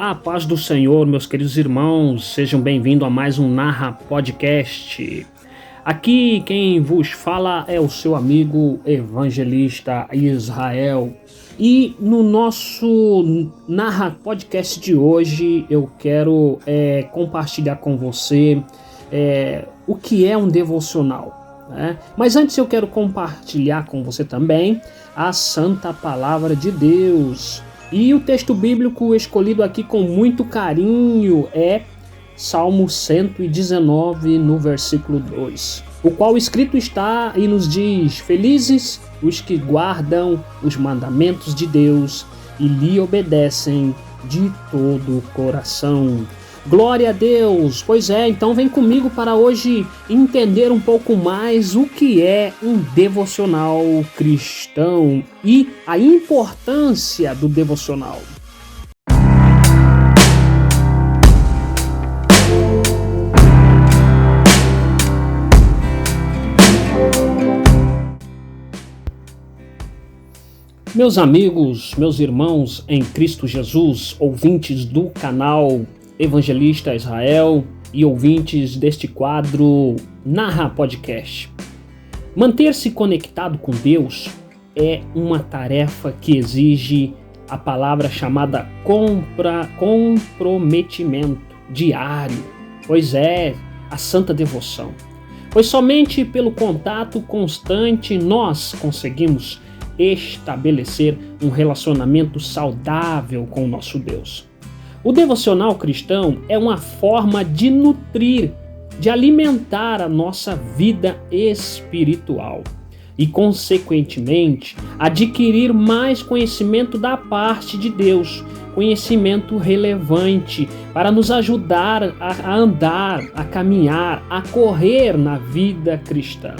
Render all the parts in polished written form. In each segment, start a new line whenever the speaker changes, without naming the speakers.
Olá, paz do Senhor, meus queridos irmãos, sejam bem-vindos a mais um Narra Podcast. Aqui quem vos fala é o seu amigo evangelista Israel. E no nosso Narra Podcast de hoje eu quero compartilhar com você o que é um devocional. Mas antes eu quero compartilhar com você também a Santa Palavra de Deus. E o texto bíblico escolhido aqui com muito carinho é Salmo 119, no versículo 2, o qual escrito está e nos diz: Felizes os que guardam os mandamentos de Deus e lhe obedecem de todo o coração. Glória a Deus! Pois é, então vem comigo para hoje entender um pouco mais o que é um devocional cristão e a importância do devocional. Meus amigos, meus irmãos em Cristo Jesus, ouvintes do canal Evangelista Israel e ouvintes deste quadro Narra Podcast. Manter-se conectado com Deus é uma tarefa que exige a palavra chamada comprometimento diário, pois é a santa devoção. Pois somente pelo contato constante nós conseguimos estabelecer um relacionamento saudável com o nosso Deus. O devocional cristão é uma forma de nutrir, de alimentar a nossa vida espiritual e, consequentemente, adquirir mais conhecimento da parte de Deus, conhecimento relevante para nos ajudar a andar, a caminhar, a correr na vida cristã.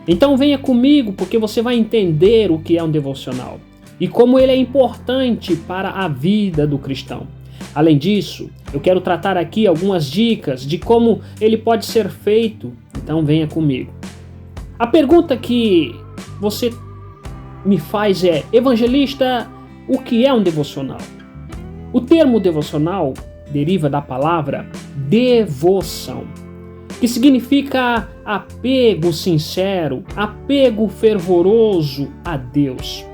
Então venha comigo, porque você vai entender o que é um devocional e como ele é importante para a vida do cristão. Além disso, eu quero tratar aqui algumas dicas de como ele pode ser feito, então venha comigo. A pergunta que você me faz é: evangelista, o que é um devocional? O termo devocional deriva da palavra devoção, que significa apego sincero, apego fervoroso a Deus.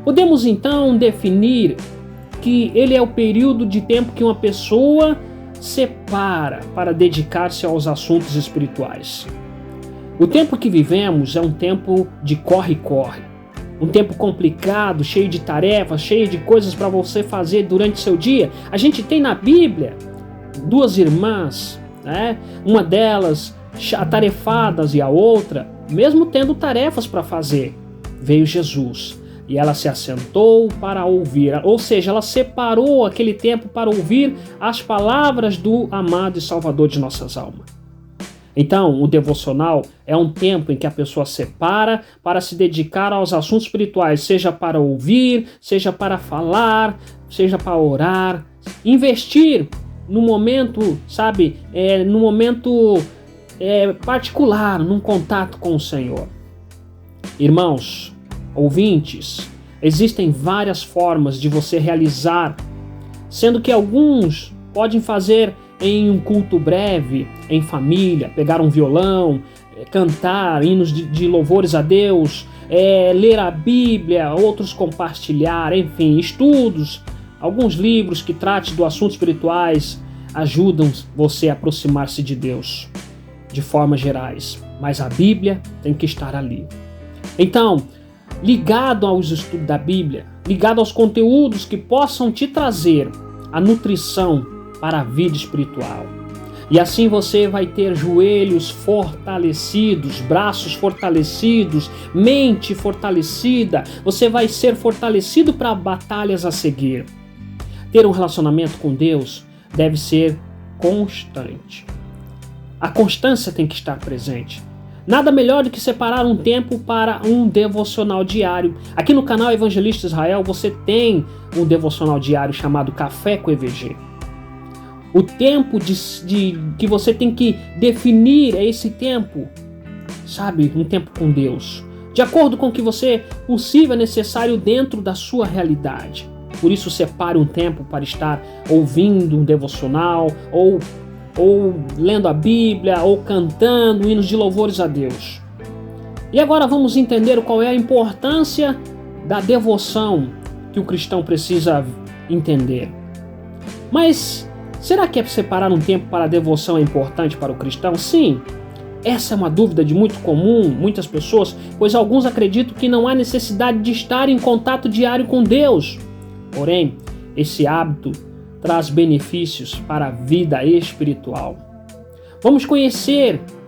Podemos então definir que ele é o período de tempo que uma pessoa separa para dedicar-se aos assuntos espirituais. O tempo que vivemos é um tempo de corre-corre, um tempo complicado, cheio de tarefas, cheio de coisas para você fazer durante seu dia. A gente tem na Bíblia duas irmãs, uma delas atarefadas e a outra, mesmo tendo tarefas para fazer, veio Jesus. E ela se assentou para ouvir, ou seja, ela separou aquele tempo para ouvir as palavras do amado e salvador de nossas almas. Então, o devocional é um tempo em que a pessoa separa para se dedicar aos assuntos espirituais, seja para ouvir, seja para falar, seja para orar, investir no momento, no momento particular, num contato com o Senhor. Irmãos, ouvintes, existem várias formas de você realizar, sendo que alguns podem fazer em um culto breve, em família, pegar um violão, cantar hinos de louvores a Deus, ler a Bíblia, outros compartilhar, enfim, estudos, alguns livros que tratem do assunto espirituais ajudam você a aproximar-se de Deus de formas gerais, mas a Bíblia tem que estar ali. Então, ligado aos estudos da Bíblia, ligado aos conteúdos que possam te trazer a nutrição para a vida espiritual. E assim você vai ter joelhos fortalecidos, braços fortalecidos, mente fortalecida, você vai ser fortalecido para batalhas a seguir. Ter um relacionamento com Deus deve ser constante. A constância tem que estar presente. Nada melhor do que separar um tempo para um devocional diário. Aqui no canal Evangelista Israel você tem um devocional diário chamado Café com EVG. O tempo que você tem que definir é esse tempo, um tempo com Deus. De acordo com o que você possível é necessário dentro da sua realidade. Por isso, separe um tempo para estar ouvindo um devocional, ou lendo a Bíblia, ou cantando hinos de louvores a Deus. E agora vamos entender qual é a importância da devoção que o cristão precisa entender. Mas será que separar um tempo para a devoção é importante para o cristão? Sim. Essa é uma dúvida de muito comum, muitas pessoas, pois alguns acreditam que não há necessidade de estar em contato diário com Deus. Porém, esse hábito traz benefícios para a vida espiritual.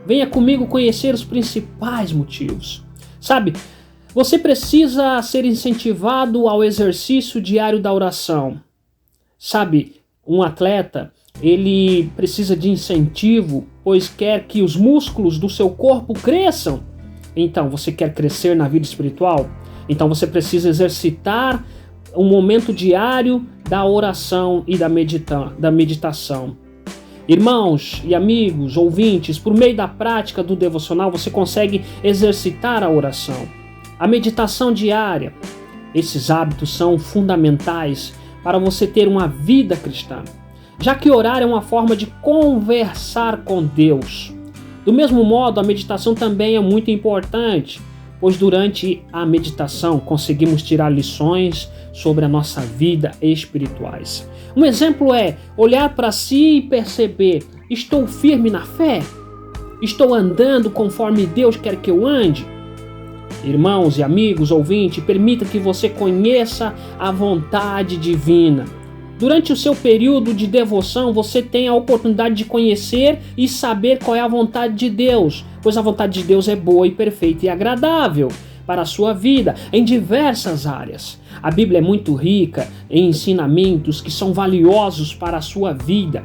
Venha comigo conhecer os principais motivos. Sabe, você precisa ser incentivado ao exercício diário da oração. Sabe, um atleta, ele precisa de incentivo, pois quer que os músculos do seu corpo cresçam. Então, você quer crescer na vida espiritual? Então, você precisa exercitar um momento diário da oração e da meditação. Irmãos e amigos, ouvintes, por meio da prática do devocional, você consegue exercitar a oração, a meditação diária. Esses hábitos são fundamentais para você ter uma vida cristã, já que orar é uma forma de conversar com Deus. Do mesmo modo, a meditação também é muito importante, pois durante a meditação conseguimos tirar lições sobre a nossa vida espirituais. Um exemplo é olhar para si e perceber: estou firme na fé? Estou andando conforme Deus quer que eu ande? Irmãos e amigos, ouvintes, permita que você conheça a vontade divina. Durante o seu período de devoção, você tem a oportunidade de conhecer e saber qual é a vontade de Deus, pois a vontade de Deus é boa e perfeita e agradável para a sua vida em diversas áreas. A Bíblia é muito rica em ensinamentos que são valiosos para a sua vida.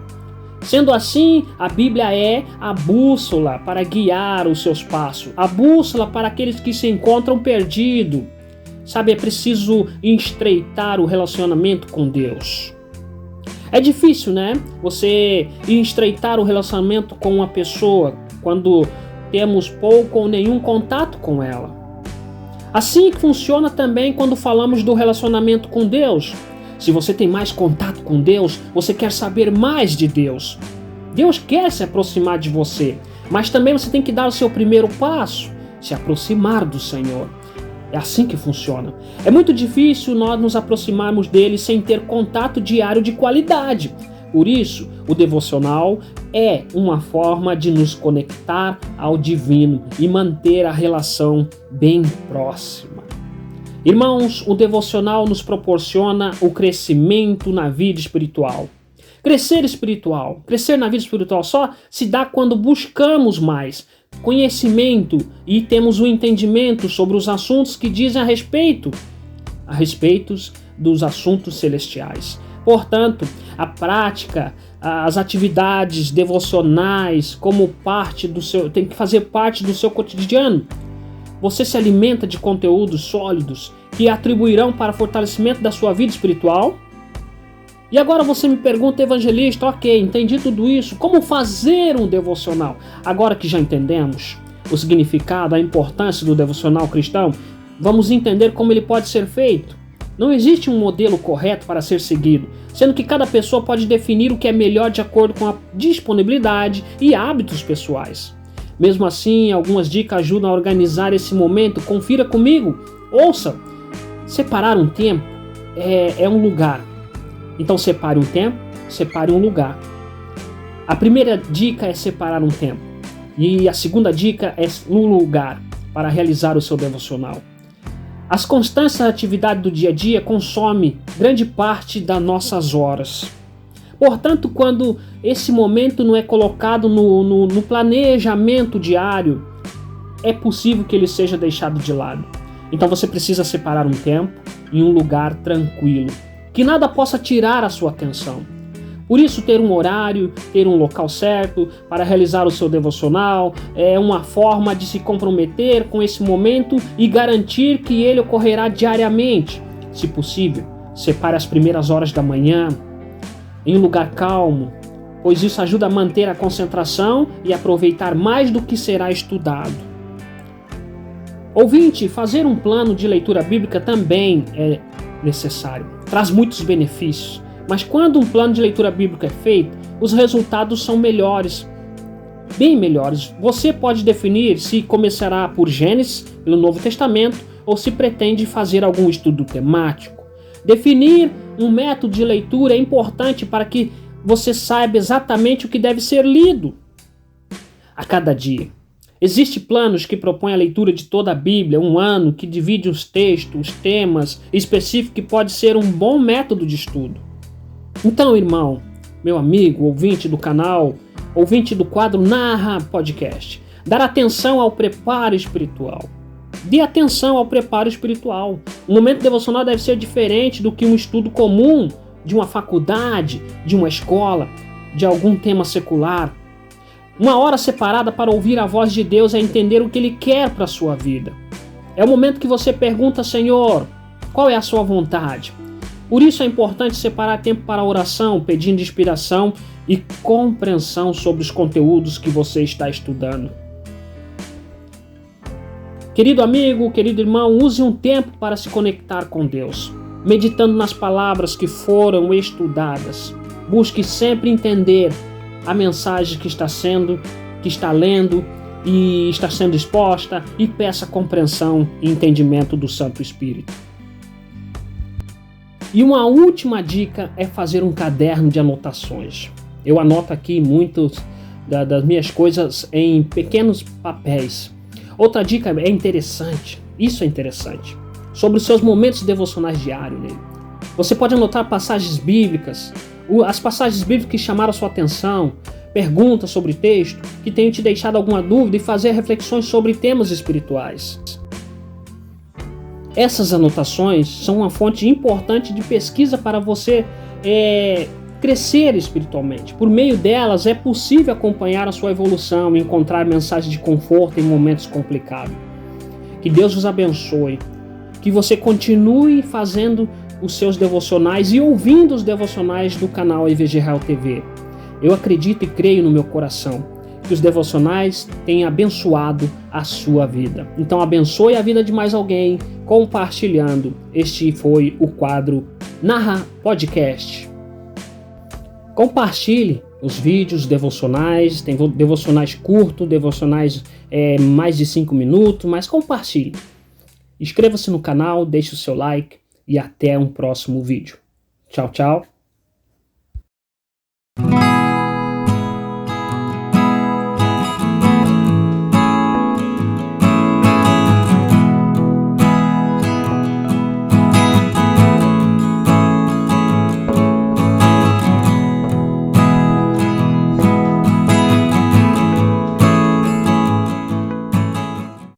Sendo assim, a Bíblia é a bússola para guiar os seus passos, a bússola para aqueles que se encontram perdidos. Sabe, é preciso estreitar o relacionamento com Deus. É difícil, né? Você estreitar o relacionamento com uma pessoa quando temos pouco ou nenhum contato com ela. Assim que funciona também quando falamos do relacionamento com Deus. Se você tem mais contato com Deus, você quer saber mais de Deus. Deus quer se aproximar de você, mas também você tem que dar o seu primeiro passo, se aproximar do Senhor. É assim que funciona. É muito difícil nós nos aproximarmos dele sem ter contato diário de qualidade. Por isso, o devocional é uma forma de nos conectar ao divino e manter a relação bem próxima. Irmãos, o devocional nos proporciona o crescimento na vida espiritual. Crescer na vida espiritual só se dá quando buscamos mais conhecimento e temos o entendimento sobre os assuntos que dizem a respeito dos assuntos celestiais. Portanto, a prática, as atividades devocionais tem que fazer parte do seu cotidiano. Você se alimenta de conteúdos sólidos que atribuirão para o fortalecimento da sua vida espiritual? E agora você me pergunta, evangelista, ok, entendi tudo isso, como fazer um devocional? Agora que já entendemos o significado, a importância do devocional cristão, vamos entender como ele pode ser feito. Não existe um modelo correto para ser seguido, sendo que cada pessoa pode definir o que é melhor de acordo com a disponibilidade e hábitos pessoais. Mesmo assim, algumas dicas ajudam a organizar esse momento. Confira comigo, ouça. Separar um tempo é um lugar. Então separe um tempo, separe um lugar. A primeira dica é separar um tempo. E a segunda dica é um lugar para realizar o seu devocional. As constantes atividades do dia a dia consomem grande parte das nossas horas. Portanto, quando esse momento não é colocado no planejamento diário, é possível que ele seja deixado de lado. Então você precisa separar um tempo em um lugar tranquilo, que nada possa tirar a sua atenção. Por isso, ter um horário, ter um local certo para realizar o seu devocional é uma forma de se comprometer com esse momento e garantir que ele ocorrerá diariamente. Se possível, separe as primeiras horas da manhã em um lugar calmo, pois isso ajuda a manter a concentração e aproveitar mais do que será estudado. Ouvinte, fazer um plano de leitura bíblica também é necessário, traz muitos benefícios. Mas quando um plano de leitura bíblica é feito, os resultados são melhores, bem melhores. Você pode definir se começará por Gênesis, pelo Novo Testamento, ou se pretende fazer algum estudo temático. Definir um método de leitura é importante para que você saiba exatamente o que deve ser lido a cada dia. Existem planos que propõem a leitura de toda a Bíblia, um ano, que divide os textos, os temas específicos, que pode ser um bom método de estudo. Então, irmão, meu amigo, ouvinte do canal, ouvinte do quadro Narra Podcast, dar atenção ao preparo espiritual. Dê atenção ao preparo espiritual. O momento devocional deve ser diferente do que um estudo comum de uma faculdade, de uma escola, de algum tema secular. Uma hora separada para ouvir a voz de Deus é entender o que Ele quer para a sua vida. É o momento que você pergunta, Senhor, qual é a sua vontade? Por isso é importante separar tempo para a oração, pedindo inspiração e compreensão sobre os conteúdos que você está estudando. Querido amigo, querido irmão, use um tempo para se conectar com Deus, meditando nas palavras que foram estudadas. Busque sempre entender a mensagem que está lendo e está sendo exposta, e peça compreensão e entendimento do Santo Espírito. E uma última dica é fazer um caderno de anotações. Eu anoto aqui muitas das minhas coisas em pequenos papéis. Outra dica é interessante, isso é interessante, sobre os seus momentos devocionais diários nele. Você pode anotar passagens bíblicas, as passagens bíblicas que chamaram a sua atenção, perguntas sobre texto que tenham te deixado alguma dúvida, e fazer reflexões sobre temas espirituais. Essas anotações são uma fonte importante de pesquisa para você crescer espiritualmente. Por meio delas é possível acompanhar a sua evolução e encontrar mensagens de conforto em momentos complicados. Que Deus os abençoe. Que você continue fazendo os seus devocionais e ouvindo os devocionais do canal IVG Real TV. Eu acredito e creio no meu coração que os devocionais têm abençoado a sua vida. Então abençoe a vida de mais alguém compartilhando. Este foi o quadro Narra Podcast. Compartilhe os vídeos devocionais, tem devocionais curtos, devocionais mais de 5 minutos, mas compartilhe. Inscreva-se no canal, deixe o seu like e até um próximo vídeo. Tchau, tchau.